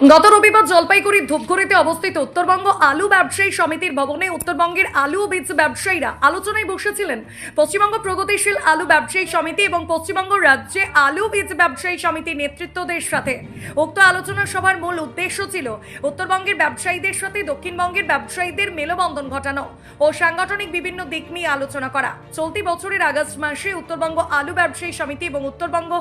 গত রবিবার জলপাইগুড়ির ধূপগুড়িতে অবস্থিত উত্তরবঙ্গ আলু ব্যবসায়ী সমিতির ভবনে উত্তরবঙ্গের আলু ও বীজ ব্যবসায়ীরা আলোচনায় বসেছিলেন পশ্চিমবঙ্গ প্রগতিশীল আলু ব্যবসায়ী সমিতি এবং পশ্চিমবঙ্গ রাজ্যে আলু বীজ ব্যবসায়ী সমিতির নেতৃত্বদের সাথে। উক্ত আলোচনা সভার মূল উদ্দেশ্য ছিল উত্তরবঙ্গের ব্যবসায়ীদের সাথে দক্ষিণবঙ্গের ব্যবসায়ীদের মেলবন্ধন ঘটানো ও সাংগঠনিক বিভিন্ন দিক নিয়ে আলোচনা করা। চলতি বছরের আগস্ট মাসে উত্তরবঙ্গ আলু ব্যবসায়ী সমিতি এবং উত্তরবঙ্গ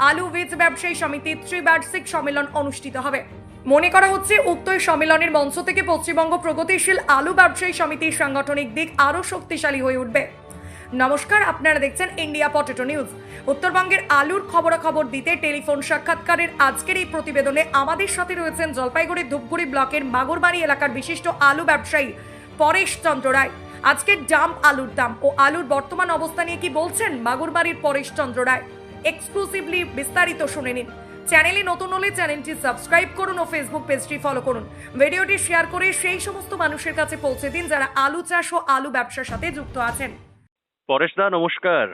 আলু বীজ ব্যবসায়ী সমিতির ত্রিবার্ষিক সম্মেলন অনুষ্ঠিত হবে। মনে করা হচ্ছে উক্ত সম্মেলনের মঞ্চ থেকে পশ্চিমবঙ্গ প্রগতিশীল আলু ব্যবসায়ী সমিতির সাংগঠনিক দিক আরো শক্তিশালী হয়ে উঠবে। নমস্কার, আপনারা দেখছেন ইন্ডিয়া পটেটো নিউজ। উত্তরবঙ্গের আলুর খবরাখবর দিতে টেলিফোন সাক্ষাৎকারের আজকের এই প্রতিবেদনে আমাদের সাথে রয়েছেন জলপাইগুড়ির ধূপগুড়ি ব্লকের মাগুরবাড়ি এলাকার বিশিষ্ট আলু ব্যবসায়ী পরেশ চন্দ্র রায়। আজকের ডাম্প আলুর দাম ও আলুর বর্তমান অবস্থা নিয়ে কি বলছেন মাগুরবাড়ির পরেশ চন্দ্র রায়, এক্সক্লুসিভলি বিস্তারিত শুনে নিন। চ্যানেলে নতুন হলে চ্যানেলটি সাবস্ক্রাইব করুন ও ফেসবুক পেজটি ফলো করুন। ভিডিওটি শেয়ার করে সেই সমস্ত মানুষের কাছে পৌঁছে দিন যারা আলু চাষ ও আলু ব্যবসার সাথে যুক্ত আছেন। পরেশদা নমস্কার।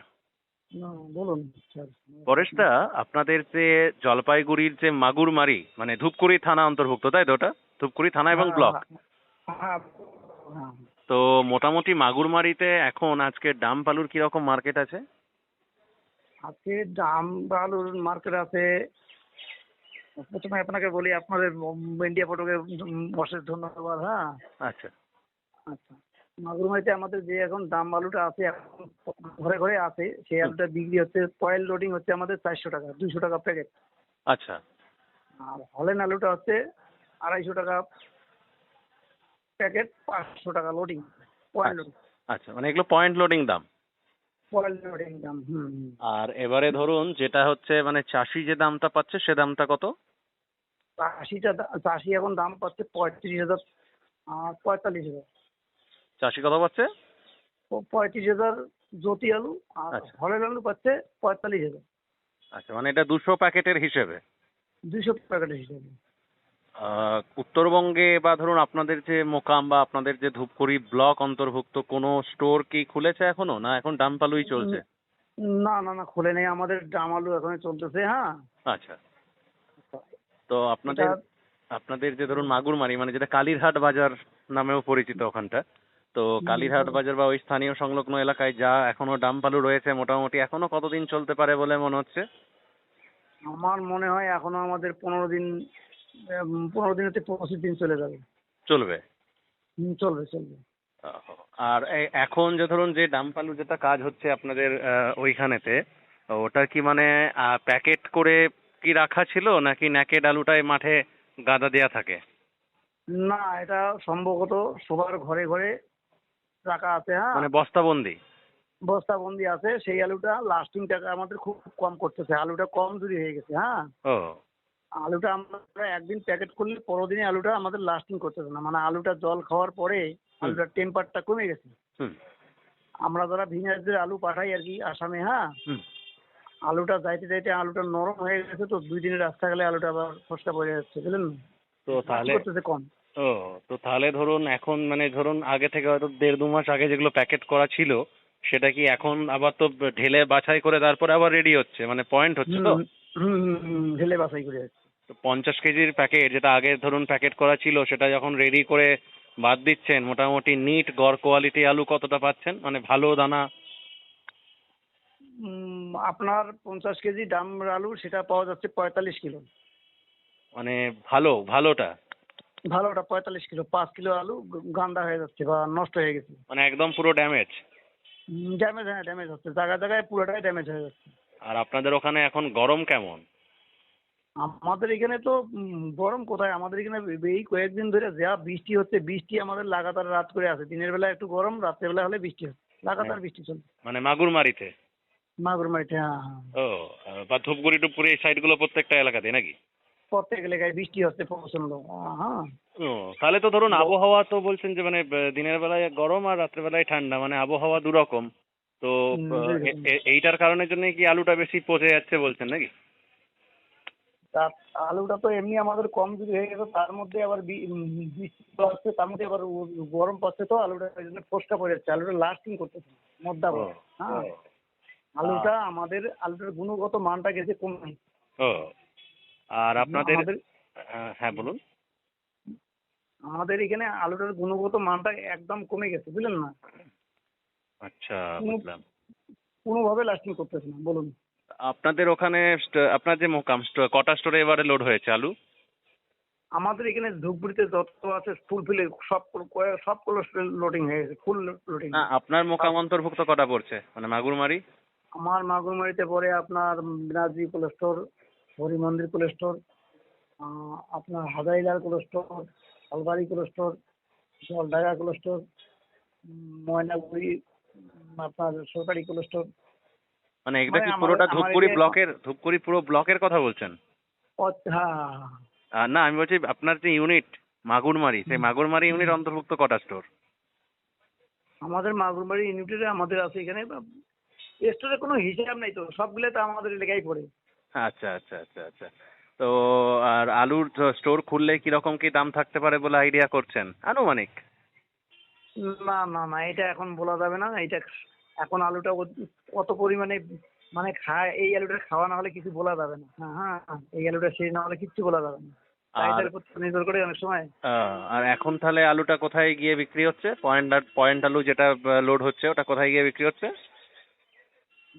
বলুন স্যার। পরেশদা, আপনাদের যে জলপাইগুড়ির যে মাগুরমারি মানে ধূপগুড়ি থানা অন্তর্ভুক্ত, তাই তো? ওটা ধূপগুড়ি থানা এবং ব্লক। হ্যাঁ, হ্যাঁ। তো মোটামুটি মাগুরমারিতে এখন আজকে ডাম্প আলুর কিরকম মার্কেট আছে? আজকে দাম আলুর মার্কেট আছে। প্রথমে আপনাকে বলি, আপনাদের ইন্ডিয়া ফটোকে অশেষ ধন্যবাদ। হ্যাঁ, আচ্ছা আচ্ছা। মাগুরমারিতে আমাদের যে এখন দাম আলুটা আছে, এখন ঘরে ঘরে আছে, সেই আলুটা বিক্রি হচ্ছে, পয়েল লোডিং হচ্ছে আমাদের 400 টাকা, 200 টাকা প্যাকেট। আচ্ছা আর হলেন আলুটা হচ্ছে 250 টাকা প্যাকেট, 500 টাকা লোডিং, পয়েল লোডিং। আচ্ছা, মানে এগুলো পয়েন্ট লোডিং দাম। পয়েল লোডিং দাম। আর এবারে ধরুন যেটা হচ্ছে মানে চাষি যে দামটা পাচ্ছে সে দামটা কত? চাষি এখন দাম পাচ্ছে 35,000 আর 45,000। চাষি কত পাচ্ছে? 35,000 জ্যোতি আলু, আর আচ্ছা হলের আলু পাচ্ছে 45,000, আচ্ছা, মানে এটা 200 প্যাকেটের হিসেবে। 200 প্যাকেটের হিসাবে। উত্তরবঙ্গে বা ধরুন আপনাদের যে মোকাম বা আপনাদের যে ধূপগুড়ি ব্লক অন্তর্ভুক্ত কোনো স্টোর কি খুলেছে এখনো, না এখন ডাম্প আলুই চলছে? না না না, খুলে নেই, আমাদের দাম আলু এখন চলতেছে। হ্যাঁ, আচ্ছা, তো আপনাদের এটা- আপনাদের যে ধরুন মাগুরমারি মানে যেটা কালীরহাট বাজার নামেও পরিচিত ওখানটা, তো কালীরহাট বাজার বা ওই স্থানীয় সংলগ্ন এলাকায় যা এখনো ডাম্প আলু রয়েছে মোটামুটি এখনো কতদিন চলতে পারে বলে মনে হচ্ছে? আমার মনে হয় এখনো আমাদের 15 দিন, 15 দিন হতে 25 দিন চলে যাবে। চলবে। চলবে চলবে। আর এখন যে ধরুন যে ডাম্প আলু যেটা কাজ হচ্ছে আপনাদের ওইখানেতে, ওটা কি মানে প্যাকেট করে কি রাখা ছিল নাকি ন্যাকেড আলুটাই মাঠে গাদা দেয়া থাকে? না, এটা সম্ভবত সবার ঘরে ঘরে রাখা আছে। হ্যাঁ, মানে বস্তাবন্দি? বস্তাবন্দি আছে। সেই আলুটা লাস্টিংটা আমাদের খুব কম করতেছে, আলুটা কম জুড়ি হয়ে গেছে। হ্যাঁ, ও আলুটা আমরা একদিন প্যাকেট করলে পরের দিনে আলুটা আমাদের লাস্টিং করতেছে না, মানে আলুটা জল খাওয়ার পরে আলুটার টেম্পারটা কমে গেছে। হুম আমরা যারা ভিনাজদের আলু পাঠাই আর কি আসামে, হ্যাঁ, হুম। আলুটা যাইতে যাইতে আলুটা নরম হয়ে গেছে, তো 2 দিনের রাস্তা গেলে আলুটা আবার ফসকা পড়ে যাচ্ছে, বুঝলেন? তো তাহলে করতেছে কম। ও তো তাহলে ধরুন এখন মানে ধরুন আগে থেকে হয়তো 1.5-2 মাস আগে যেগুলো প্যাকেট করা ছিল সেটা কি এখন আবার তো ঢেলে বাছাই করে তারপরে আবার রেডি হচ্ছে, মানে পয়েন্ট হচ্ছে তো? ঢেলে বাছাই করে যাচ্ছে। তো 50 কেজির প্যাকেট যেটা আগে ধরুন প্যাকেট করা ছিল সেটা যখন রেডি করে বাদ দিচ্ছেন, মোটামুটি নিট গড় কোয়ালিটি আলু কতটা পাচ্ছেন, মানে ভালো দানা? আপনার 50 কেজি ডাম আলু সেটা পাওয়া যাচ্ছে 45 কিলো। মানে ভালোটা ভালোটা 45 কিলো, 5 কিলো আলু গান্দা হয়ে যাচ্ছে বা নষ্ট হয়ে গেছে। মানে একদম পুরো ড্যামেজ? ড্যামেজ, হ্যাঁ ড্যামেজ হচ্ছে, জায়গায় জায়গায় পুরোটাই ড্যামেজ হয়ে যাচ্ছে। আর আপনাদের ওখানে এখন গরম কেমন? আমাদের এখানে তো গরম কোথায়, আমাদের এখানে এই কয়েকদিন ধরে যা বৃষ্টি হচ্ছে, বৃষ্টি আমাদের লাগাতার রাত করে আছে। দিনের বেলা একটু গরম, রাত্রের বেলা হলে বৃষ্টি হচ্ছে, লাগাতার বৃষ্টি চলছে মানে মাগুরমারিতে? মাগুরমারিতে। হ্যাঁ হ্যাঁ, ও বা ধূপগুড়ি টুপগুড়ি এই সাইডগুলো প্রত্যেকটা এলাকাতে নাকি? প্রত্যেক এলাকায় বৃষ্টি হচ্ছে প্রচন্ড। হ্যাঁ, ও তাহলে তো ধরুন আবহাওয়া তো বলছেন যে মানে দিনের বেলায় গরম আর রাত্রের বেলায় ঠান্ডা, মানে আবহাওয়া দুরকম। তো এইটার কারণের জন্য কি আলুটা বেশি পচে যাচ্ছে বলছেন নাকি? তা আলুটা তো এমনি আমাদের কম যদি হয়ে গেছে, তার মধ্যে আবার বৃষ্টি আসছে, তার মধ্যে আবার গরম পাচ্ছে, তো আলুটা এই জন্য ফোসকা পড়ে যাচ্ছে, আলুটা লাস্টিং করতেছে না, মদ্দাবর। হ্যাঁ, আলুটার গুণগত মানটা গেছে কমে। ও আর আপনাদের আমাদের হ্যাঁ বলুন। আমাদের এখানে আলুটার গুণগত মানটা একদম কমে গেছে, বুঝলেন না? আচ্ছা, কোনো বুঝলাম। কোনোভাবে লাস্টিং করতেছে না, বলুন। আপনাদের ওখানে আপনার যে মোকাম কটা স্টোরে এবারে লোড হয়েছে আলু? আমাদের এখানে ধূপগুড়িতে যত আছে ফুলফিলে সবগুলো লোডিং হয়ে গেছে, ফুল লোডিং। না, আপনার মোকাম অন্তর্ভুক্ত কটা পড়ছে, মানে মাগুরমারি? আমার মাগুরমারিতে পড়ে আপনার বিনাজি কোল্ড স্টোর, হরি মন্দির কোল্ড স্টোর, আপনার Hazarilal cold store, Olbari cold store, Jaldanga cold store, Maynaguri আপনার সরকারি কোল্ড স্টোর। মানে এটা মানে কি আমার পুরোটা আমার ধূপগুড়ি এরিয়ায় ব্লকের, ধূপগুড়ি পুরো ব্লকের কথা বলছেন? হ্যাঁ, হ্যাঁ, হ্যাঁ। না, আমি বলছি আপনার যে ইউনিট মাগুরমারি, সেই মাগুরমারি ইউনিট অন্তর্ভুক্ত কটা স্টোর? আমাদের মাগুরবাড়ি ইউনিটে আমাদের আছে এখানে স্টোরের কোনো হিসাব নাই তো, সবগুলো তো আমাদের এলাকায় পড়ে। আচ্ছা আচ্ছা আচ্ছা আচ্ছা। তো আর আলুর স্টোর খুললে কিরকম কি দাম থাকতে পারে বলে আইডিয়া করছেন আনুমানিক? না না না, এটা এখন বলা যাবে না। এটা এখন আলুটা কত পরিমাণে মানে খায়, এই আলুটা খাওয়া না হলে কিছু বলা যাবে না। হ্যাঁ হ্যাঁ, এই আলুটা সেই না হলে কিচ্ছু বলা যাবে না। আর চাহিদার উপর নির্ভর করে অনেক সময়। আর এখন তাহলে আলুটা কোথায় গিয়ে বিক্রি হচ্ছে? পয়েন্ট আলু যেটা লোড হচ্ছে ওটা কোথায় গিয়ে বিক্রি হচ্ছে?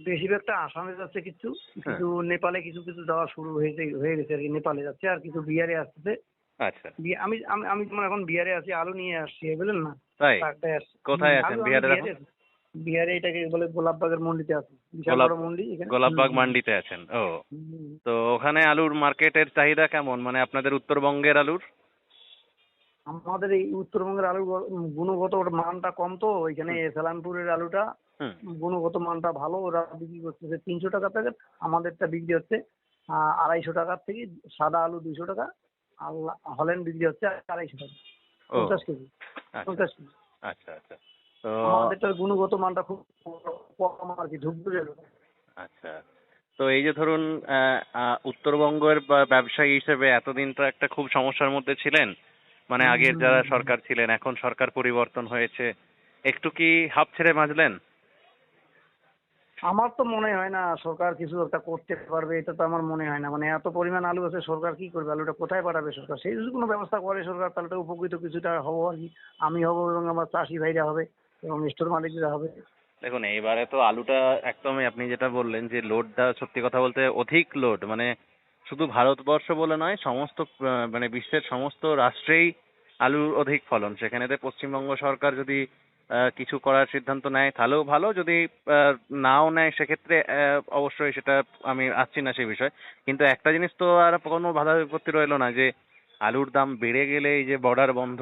বেশিরভাগটা আসামে যাচ্ছে, কিছু হ্যাঁ। কিছু নেপালে কিছু কিছু যাওয়া শুরু হয়ে গেছে আর কি। নেপালে যাচ্ছে আর কিছু বিহারে আসতেছে। আচ্ছা, আমি আমি আমি যেমন এখন বিহারে আছি, আলু নিয়ে আসছি, বুঝলেন না? তাই? ট্রাকটায় আসছি। কোথায় আছেন আমি বিহারের এখন? বিহারে আছি। বিহারে এটাকে বলে গোলাপবাগের মন্ডিতে আছে, বিশাল বড় মন্ডি এখানে। গোলাপবাগ মান্ডিতে আছেন? ও, হুম। তো ওখানে আলুর মার্কেটের চাহিদা কেমন, মানে আপনাদের উত্তরবঙ্গের আলুর? আমাদের এই উত্তরবঙ্গের আলুর গুণগত মানটা কম, তো ওইখানে সালানপুরের আলুটা হুম। গুণগত মানটা ভালো, ওরা বিক্রি করতেছে 300 টাকা প্যাকেট। আমাদেরটা বিক্রি হচ্ছে 250 টাকার থেকে। সাদা আলু 200 টাকা, আর হল্যান্ড বিক্রি হচ্ছে 250 টাকা। ও, 50 কেজি, আচ্ছা 50 কেজি। আচ্ছা আচ্ছা। তো আমাদেরটার গুণগত মানটা খুব কম আর কি, ধূপগুড়ির। আচ্ছা, তো এই যে ধরুন উত্তরবঙ্গের ব্যবসায়ী হিসেবে এতদিন তো একটা খুব সমস্যার মধ্যে ছিলেন, মানে আগের যারা সরকার ছিলেন, এখন সরকার পরিবর্তন হয়েছে, একটু কি হাঁপ ছেড়ে বাঁচলেন? আমার তো মনে হয় না সরকার কিছু একটা করতে পারবে, এটা তো আমার মনে হয় না। মানে এত পরিমাণ আলু আছে, সরকার কি করবে? আলুটা কোথায় পাঠাবে সরকার? সেই যদি কোনো ব্যবস্থা করে সরকার, তাহলে তো উপকৃত কিছুটা হবো আর কি। আমি হব এবং আমার চাষি ভাইরা হবে এবং স্টোর মালিকরা হবে। দেখুন, এইবারে তো আলুটা একদমই আপনি যেটা বললেন যে লোডটা, সত্যি কথা বলতে অধিক লোড, মানে শুধু ভারতবর্ষ বলে নয়, সমস্ত মানে বিশ্বের সমস্ত রাষ্ট্রেই আলুর অধিক ফলন। সেখানেতে পশ্চিমবঙ্গ সরকার যদি কিছু করার সিদ্ধান্ত নেয় তাহলেও ভালো, যদি নাও নেয় সেক্ষেত্রে অবশ্যই সেটা আমি আসছি না সেই বিষয়। কিন্তু একটা জিনিস তো আর কোনো বাধা বিপত্তি রইলো না, যে আলুর দাম বেড়ে গেলে এই যে বর্ডার বন্ধ,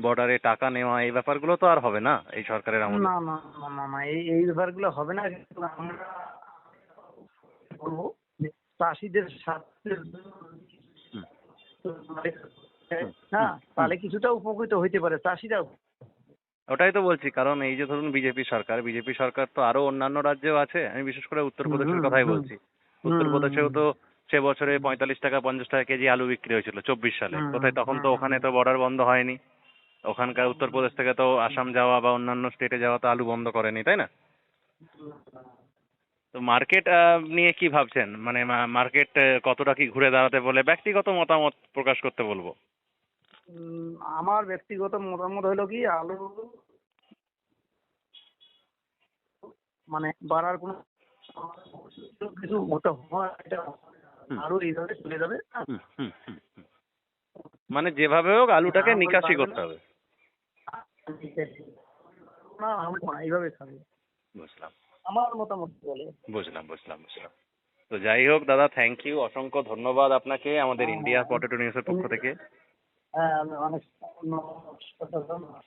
বর্ডারে টাকা নেওয়া, এই ব্যাপারগুলো তো আর হবে না এই সরকারের আমলে। না না না না না, এই ব্যাপারগুলো হবে না। কিন্তু আমরা বলবো যে চাষিদের স্বার্থে, হুম, হ্যাঁ, তাহলে কিছুটা উপকৃত হইতে পারে চাষিরাও। ওটাই তো বলছি, কারণ এই যে ধরুন বিজেপি সরকার তো আরো অন্যান্য রাজ্যেও আছে, আমি বিশেষ করে উত্তরপ্রদেশের কথাই বলছি। উত্তরপ্রদেশেও তো সে বছরে 45 টাকা 50 টাকা কেজি আলু বিক্রি হয়েছিল 24 সালে। কোথায় তখন তো ওখানে তো বর্ডার বন্ধ হয়নি, ওখানকার উত্তরপ্রদেশ থেকে তো আসাম যাওয়া বা অন্যান্য স্টেটে যাওয়া তো আলু বন্ধ করেনি, তাই না? তো মার্কেট নিয়ে কি ভাবছেন, মানে মার্কেট কতটা কি ঘুরে দাঁড়াতে বলে ব্যক্তিগত মতামত প্রকাশ করতে বলবো? আমার ব্যক্তিগত মতামত হলো কি, আলু মানে বাড়ার কোনো কিছু হতে হয়, এটা আরো এইভাবে চলে যাবে। হুম, হুম, হুম, হুম। মানে যেভাবে হোক আলুটাকে নিকাশি করতে হবে। না, আমি এইভাবে খাবো, বুঝলাম আমার মতামত বলে। বুঝলাম বুঝলাম বুঝলাম। তো যাই হোক দাদা, থ্যাংক ইউ, অসংখ্য ধন্যবাদ আপনাকে আমাদের ইন্ডিয়া পটেটো নিউজের পক্ষ থেকে। হ্যাঁ, আমি অনেক ধন্যবাদ।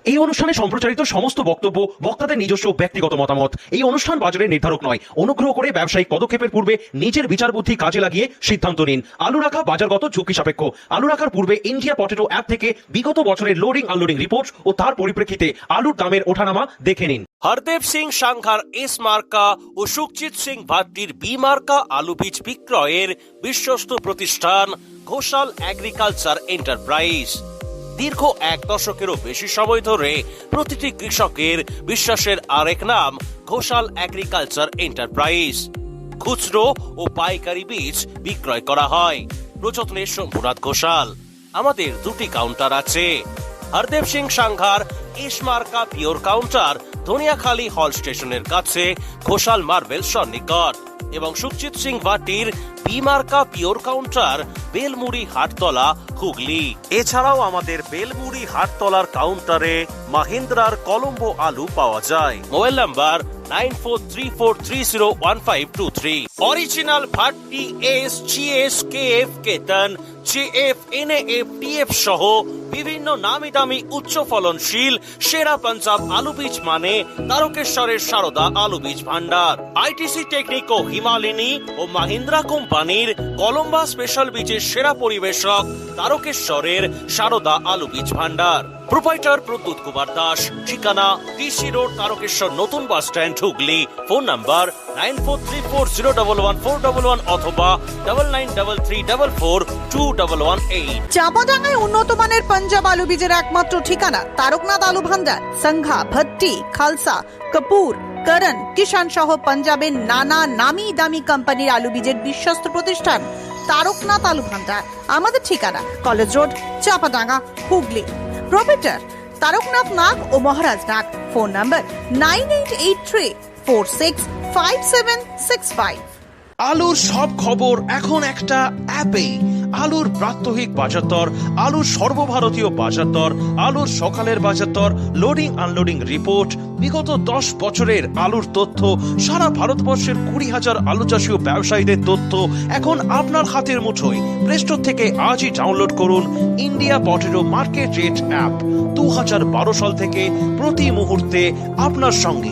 এই অনুষ্ঠানে সম্প্রচারিত সমস্ত বক্তব্য বক্তাদের নিজস্ব ব্যক্তিগত মতামত। এই অনুষ্ঠান বাজারের নির্ধারক নয়। অনুগ্রহ করে ব্যবসায়িক পদক্ষেপের পূর্বে নিজের বিচার বুদ্ধি কাজে লাগিয়ে সিদ্ধান্ত নিন। আলু রাখা বাজারগত ঝুঁকি সাপেক্ষ। আলু রাখার পূর্বে ইন্ডিয়া পটেটো অ্যাপ থেকে বিগত বছরের লোডিং আনলোডিং রিপোর্ট ও তার পরিপ্রেক্ষিতে আলুর দামের ওঠানামা দেখে নিন। হরদেব সিং সাংঘার এস মার্কা ও সুখজিৎ সিং ভাট্টির বি মার্কা আলু বীজ বিক্রয়ের বিশ্বস্ত প্রতিষ্ঠান ঘোষাল এগ্রিকালচার এন্টারপ্রাইজ। দীর্ঘ 1 দশকেরও বেশি সময় ধরে প্রতিটি কৃষকের বিশ্বাসের আরেক নাম ঘোষাল এগ্রিকালচার এন্টারপ্রাইজ। খুচরো ও পাইকারি বীজ বিক্রয় করা হয়। প্রযত্নে শম্ভুনাথ ঘোষাল। আমাদের দুটি কাউন্টার আছে, হরদেব সিং সাংঘার এস মার্কা পিওর কাউন্টার ধনিয়াখালী হল স্টেশনের কাছে ঘোষাল মার্বেল সন্নিকট, এবং সুখজিৎ সিং ভাটির বি মার্কা পিওর কাউন্টার বেলমুড়ি হাটতলা হুগলি। এছাড়াও আমাদের বেলমুড়ি হাটতলার কাউন্টারে মাহিন্দ্রার কলম্বো আলু পাওয়া যায়। Mobile number 9434301523। Original Bhatti S, GS, KF, কেতন, জেএফ, এনএএফ, টিএফ সহ বিভিন্ন নামি দামি উচ্চ ফলনশীল সেরা পাঞ্জাব আলু বীজ মানে তারকেশ্বরের সারদা আলু বীজ ভান্ডার। আইটিসি টেকনিক ও হিমালিনী ও মাহিন্দ্রা কোম্পানির কলম্বা স্পেশাল বীজের সেরা পরিবেশক তারকেশ্বরের সারদা আলু বীজ ভান্ডার। প্রোপাইটার প্রদ্যুৎ কুমার দাস। ঠিকানা ডিসি রোড, তারকেশ্বর নতুন bus stand, Hooghly. Phone number 9434011411 অথবা 9933442118। চাঁপাডাঙ্গায় উন্নত মানের পাঞ্জাব আলু বীজের একমাত্র ঠিকানা তারকনাথ আলু ভান্ডার। সংঘা, ভট্টি, খালসা, কাপুর, করণ, কিষান সহ পাঞ্জাবের নানা নামি দামি কোম্পানির আলু বীজের বিশ্বস্ত প্রতিষ্ঠান তারকনাথ আলু ভান্ডার। আমাদের ঠিকানা college road, Champadanga, Hooghly. Proprietor Taraknath Nag ও মহারাজ নাগ। Phone number 9883465765। আলুর সব খবর এখন একটা অ্যাপে। আলুর প্রাত্যহিক বাজার দর, আলুর সর্বভারতীয় বাজার দর, আলুর সকালের বাজার দর, লোডিং আনলোডিং রিপোর্ট, বিগত 10 বছরের আলুর তথ্য, সারা ভারতবর্ষের 20,000 আলু চাষী ও ব্যবসায়ীদের তথ্য এখন আপনার হাতের মুঠোয়। প্লে স্টোর থেকে আজই ডাউনলোড করুন India potato market rate app. 2012 সাল থেকে প্রতি মুহূর্তে আপনার সঙ্গে।